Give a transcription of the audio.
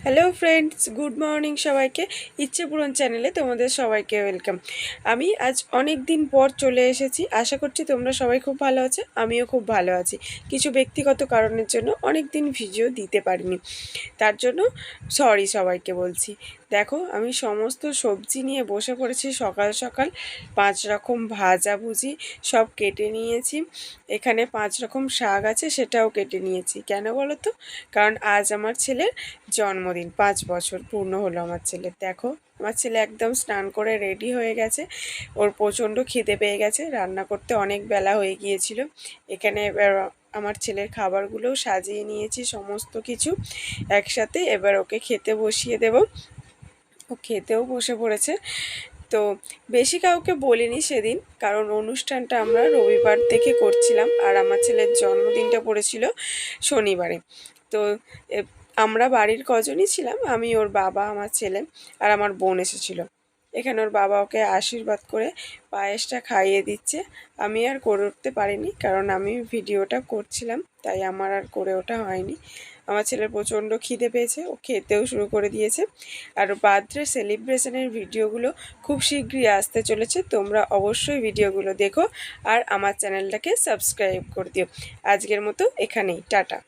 Hello friends, good morning সবাইকে। ইচ্ছে পূরণ চ্যানেলে তোমাদের সবাইকে ওয়েলকাম। আমি আজ অনেক দিন পর চলে এসেছি। আশা করছি তোমরা সবাই খুব ভালো আছো, আমিও খুব ভালো আছি। কিছু ব্যক্তিগত কারণের জন্য অনেক দিন ভিডিও দিতে পারিনি, তার জন্য সরি সবাইকে বলছি। দেখো, আমি সমস্ত সবজি নিয়ে বসে পড়েছি সকাল সকাল। 5 রকম ভাজাভুজি সব কেটে নিয়েছি। এখানে 5 রকম শাক আছে, সেটাও কেটে নিয়েছি। কেন বলো তো? কারণ আজ আমার ছেলের জন্মদিন, 5 বছর পূর্ণ হলো আমার ছেলের। দেখো, আমার ছেলে একদম স্নান করে রেডি হয়ে গেছে। ওর প্রচণ্ড খিদে পেয়ে গেছে, রান্না করতে অনেক বেলা হয়ে গিয়েছিল। এখানে এবার আমার ছেলের খাবারগুলোও সাজিয়ে নিয়েছি, সমস্ত কিছু একসাথে। এবার ওকে খেতে বসিয়ে দেব। ও খেতেও বসে পড়েছে। তো বেশি কাউকে বলিনি সেদিন, কারণ অনুষ্ঠানটা আমরা রবিবার থেকে করছিলাম, আর আমার ছেলের জন্মদিনটা পড়েছিল শনিবারে। তো আমরা বাড়ির কজনই ছিলাম, আমি, ওর বাবা, আমার ছেলে আর আমার বোন এসেছিল। এখানে ওর বাবা ওকে আশীর্বাদ করে পায়েসটা খাইয়ে দিচ্ছে। আমি আর করে উঠতে পারিনি, কারণ আমি ভিডিওটা করছিলাম, তাই আমার আর করে ওঠা হয়নি। আমার ছেলের প্রচণ্ড খিদে পেয়েছে, ও খেতেও শুরু করে দিয়েছে। আর বার্থডে সেলিব্রেশনের ভিডিওগুলো খুব শীঘ্রই আসতে চলেছে, তোমরা অবশ্যই ভিডিওগুলো দেখো আর আমার চ্যানেলটাকে সাবস্ক্রাইব করে দিও। আজকের মতো এখানেই, টাটা।